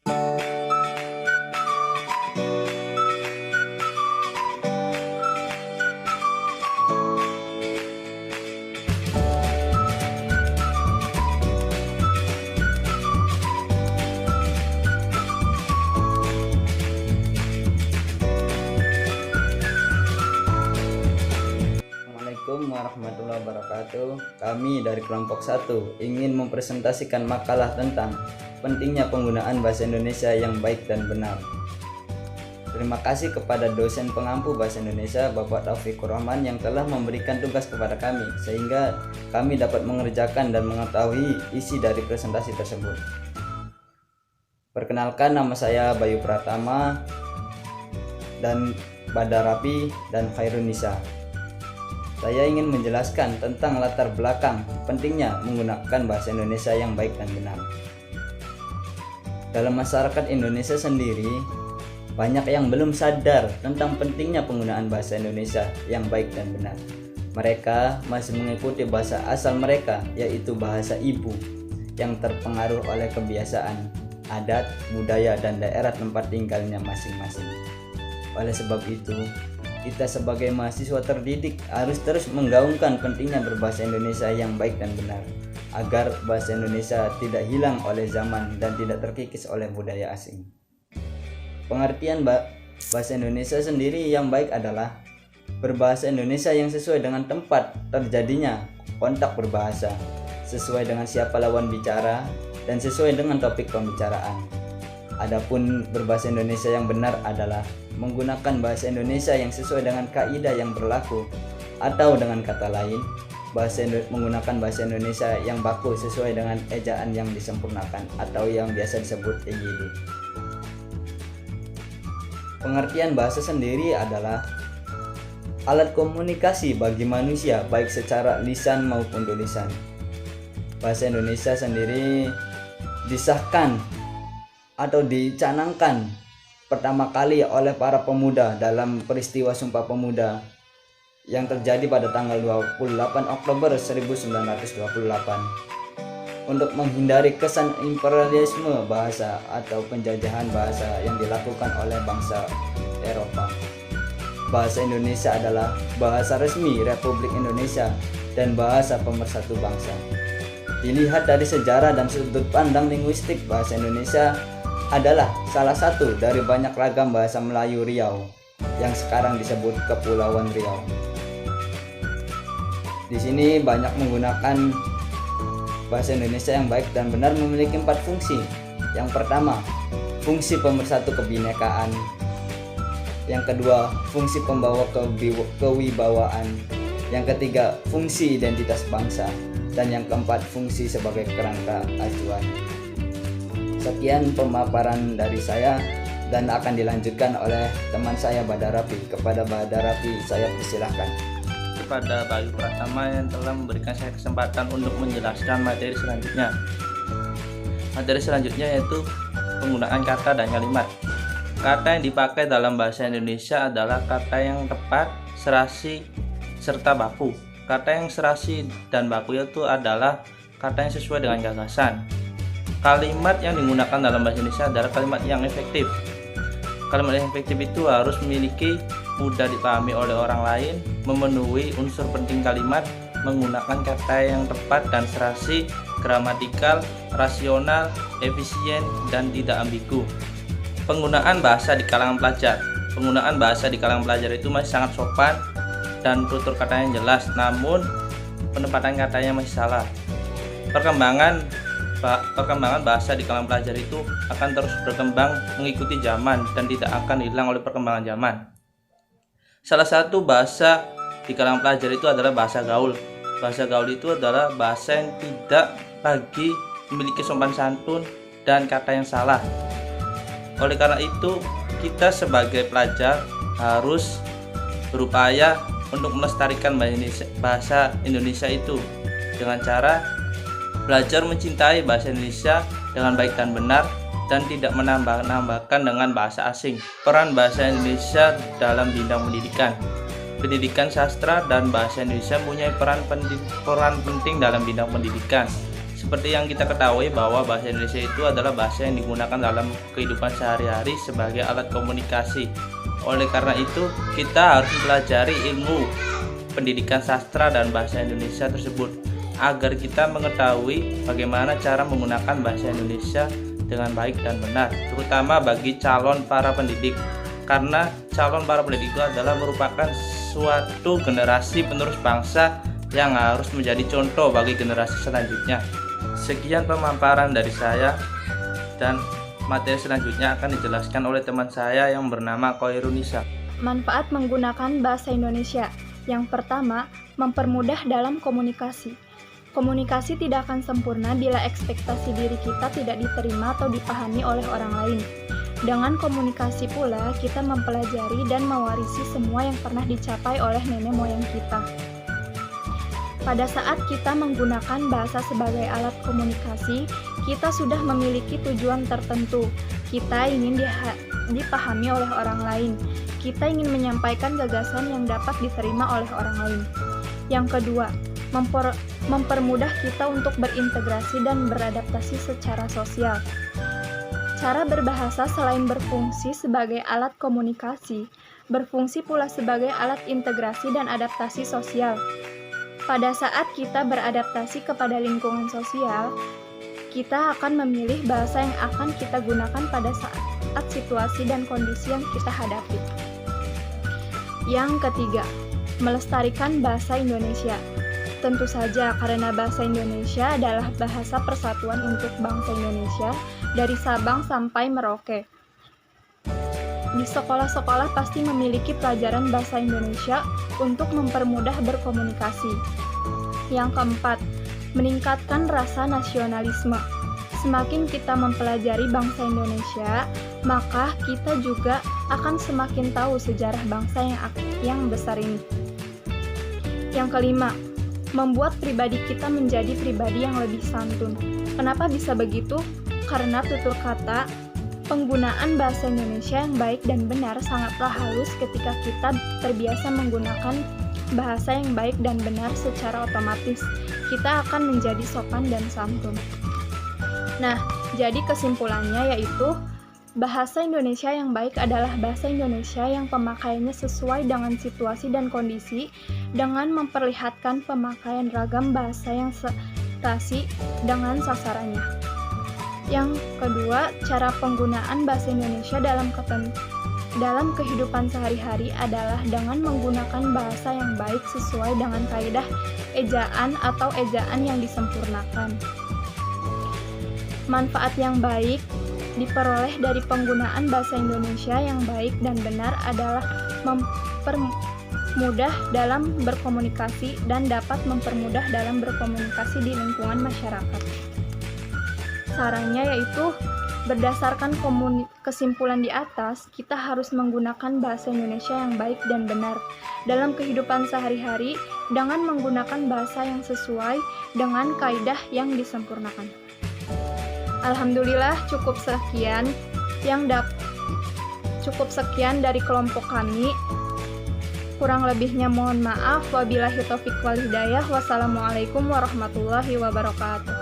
Assalamualaikum warahmatullahi wabarakatuh. Kami dari kelompok 1 ingin mempresentasikan makalah tentang pentingnya penggunaan bahasa Indonesia yang baik dan benar. Terima kasih kepada dosen pengampu bahasa Indonesia Bapak Taufikur Rahman yang telah memberikan tugas kepada kami sehingga kami dapat mengerjakan dan mengetahui isi dari presentasi tersebut. Perkenalkan, nama saya Bayu Pratama dan Badarapi dan Khairunisa. Saya ingin menjelaskan tentang latar belakang pentingnya menggunakan bahasa Indonesia yang baik dan benar. Dalam masyarakat Indonesia sendiri, banyak yang belum sadar tentang pentingnya penggunaan bahasa Indonesia yang baik dan benar. Mereka masih mengikuti bahasa asal mereka, yaitu bahasa ibu, yang terpengaruh oleh kebiasaan, adat, budaya, dan daerah tempat tinggalnya masing-masing. Oleh sebab itu, kita sebagai mahasiswa terdidik harus terus menggaungkan pentingnya berbahasa Indonesia yang baik dan benar, agar bahasa Indonesia tidak hilang oleh zaman dan tidak terkikis oleh budaya asing. Pengertian bahasa Indonesia sendiri yang baik adalah berbahasa Indonesia yang sesuai dengan tempat terjadinya kontak berbahasa, sesuai dengan siapa lawan bicara, dan sesuai dengan topik pembicaraan. Adapun berbahasa Indonesia yang benar adalah menggunakan bahasa Indonesia yang sesuai dengan kaidah yang berlaku, atau dengan kata lain, menggunakan bahasa Indonesia yang baku sesuai dengan ejaan yang disempurnakan atau yang biasa disebut EYD. Pengertian bahasa sendiri adalah alat komunikasi bagi manusia baik secara lisan maupun tulisan. Bahasa Indonesia sendiri disahkan atau dicanangkan pertama kali oleh para pemuda dalam peristiwa Sumpah Pemuda yang terjadi pada tanggal 28 Oktober 1928 untuk menghindari kesan imperialisme bahasa atau penjajahan bahasa yang dilakukan oleh bangsa Eropa. Bahasa Indonesia adalah bahasa resmi Republik Indonesia dan bahasa pemersatu bangsa. Dilihat dari sejarah dan sudut pandang linguistik, bahasa Indonesia adalah salah satu dari banyak ragam bahasa Melayu Riau yang sekarang disebut Kepulauan Riau. Di sini banyak menggunakan bahasa Indonesia yang baik dan benar memiliki 4 fungsi. Yang pertama, fungsi pemersatu kebinekaan. Yang kedua, fungsi pembawa kewibawaan. Yang ketiga, fungsi identitas bangsa. Dan yang keempat, fungsi sebagai kerangka acuan. Sekian pemaparan dari saya dan akan dilanjutkan oleh teman saya Badarapi. Kepada Badarapi saya persilahkan. Kepada Bayu Pratama yang telah memberikan saya kesempatan untuk menjelaskan materi selanjutnya. Materi selanjutnya yaitu penggunaan kata dan kalimat. Kata yang dipakai dalam bahasa Indonesia adalah kata yang tepat, serasi, serta baku. Kata yang serasi dan baku itu adalah kata yang sesuai dengan gagasan. Kalimat yang digunakan dalam bahasa Indonesia adalah kalimat yang efektif. Kalimat yang efektif itu harus memiliki mudah dipahami oleh orang lain, memenuhi unsur penting kalimat, menggunakan kata yang tepat dan serasi, gramatikal, rasional, efisien, dan tidak ambigu. Penggunaan bahasa di kalangan pelajar. Penggunaan bahasa di kalangan pelajar itu masih sangat sopan dan tutur katanya jelas, namun penempatan katanya masih salah. Perkembangan bahasa di kalangan pelajar itu akan terus berkembang mengikuti zaman dan tidak akan hilang oleh perkembangan zaman. Salah satu bahasa di kalangan pelajar itu adalah bahasa gaul. Bahasa gaul itu adalah bahasa yang tidak lagi memiliki sopan santun dan kata yang salah. Oleh karena itu, kita sebagai pelajar harus berupaya untuk melestarikan bahasa Indonesia itu dengan cara belajar mencintai bahasa Indonesia dengan baik dan benar dan tidak menambah-nambahkan dengan bahasa asing. Peran bahasa Indonesia dalam bidang pendidikan. Pendidikan sastra dan bahasa Indonesia mempunyai peran penting dalam bidang pendidikan. Seperti yang kita ketahui bahwa bahasa Indonesia itu adalah bahasa yang digunakan dalam kehidupan sehari-hari sebagai alat komunikasi. Oleh karena itu, kita harus mempelajari ilmu pendidikan sastra dan bahasa Indonesia tersebut agar kita mengetahui bagaimana cara menggunakan bahasa Indonesia dengan baik dan benar, terutama bagi calon para pendidik. Karena calon para pendidik itu adalah merupakan suatu generasi penerus bangsa yang harus menjadi contoh bagi generasi selanjutnya. Sekian pemaparan dari saya, dan materi selanjutnya akan dijelaskan oleh teman saya yang bernama Koirunisa. Manfaat menggunakan bahasa Indonesia. Yang pertama, mempermudah dalam komunikasi. Komunikasi tidak akan sempurna bila ekspektasi diri kita tidak diterima atau dipahami oleh orang lain. Dengan komunikasi pula, kita mempelajari dan mewarisi semua yang pernah dicapai oleh nenek moyang kita. Pada saat kita menggunakan bahasa sebagai alat komunikasi, kita sudah memiliki tujuan tertentu. Kita ingin dipahami oleh orang lain. Kita ingin menyampaikan gagasan yang dapat diterima oleh orang lain. Yang kedua, mempermudah kita untuk berintegrasi dan beradaptasi secara sosial. Cara berbahasa selain berfungsi sebagai alat komunikasi, berfungsi pula sebagai alat integrasi dan adaptasi sosial. Pada saat kita beradaptasi kepada lingkungan sosial, kita akan memilih bahasa yang akan kita gunakan pada saat situasi dan kondisi yang kita hadapi. Yang ketiga, melestarikan bahasa Indonesia. Tentu saja karena bahasa Indonesia adalah bahasa persatuan untuk bangsa Indonesia dari Sabang sampai Merauke. Di sekolah-sekolah pasti memiliki pelajaran bahasa Indonesia untuk mempermudah berkomunikasi. Yang keempat, meningkatkan rasa nasionalisme. Semakin kita mempelajari bangsa Indonesia, maka kita juga akan semakin tahu sejarah bangsa yang besar ini. Yang kelima, membuat pribadi kita menjadi pribadi yang lebih santun. Kenapa bisa begitu? Karena tutur kata penggunaan bahasa Indonesia yang baik dan benar sangatlah halus ketika kita terbiasa menggunakan bahasa yang baik dan benar. Secara otomatis kita akan menjadi sopan dan santun. Nah, jadi kesimpulannya yaitu bahasa Indonesia yang baik adalah bahasa Indonesia yang pemakaiannya sesuai dengan situasi dan kondisi dengan memperlihatkan pemakaian ragam bahasa yang serasi dengan sasarannya. Yang kedua, cara penggunaan bahasa Indonesia dalam kehidupan sehari-hari adalah dengan menggunakan bahasa yang baik sesuai dengan kaidah ejaan atau ejaan yang disempurnakan. Manfaat yang baik diperoleh dari penggunaan bahasa Indonesia yang baik dan benar adalah mempermudah dalam berkomunikasi dan dapat mempermudah dalam berkomunikasi di lingkungan masyarakat. Sarannya yaitu, berdasarkan kesimpulan di atas, kita harus menggunakan bahasa Indonesia yang baik dan benar dalam kehidupan sehari-hari dengan menggunakan bahasa yang sesuai dengan kaidah yang disempurnakan. Alhamdulillah cukup sekian dari kelompok kami. Kurang lebihnya mohon maaf. Wabillahi taufiq wal hidayah. Wassalamualaikum warahmatullahi wabarakatuh.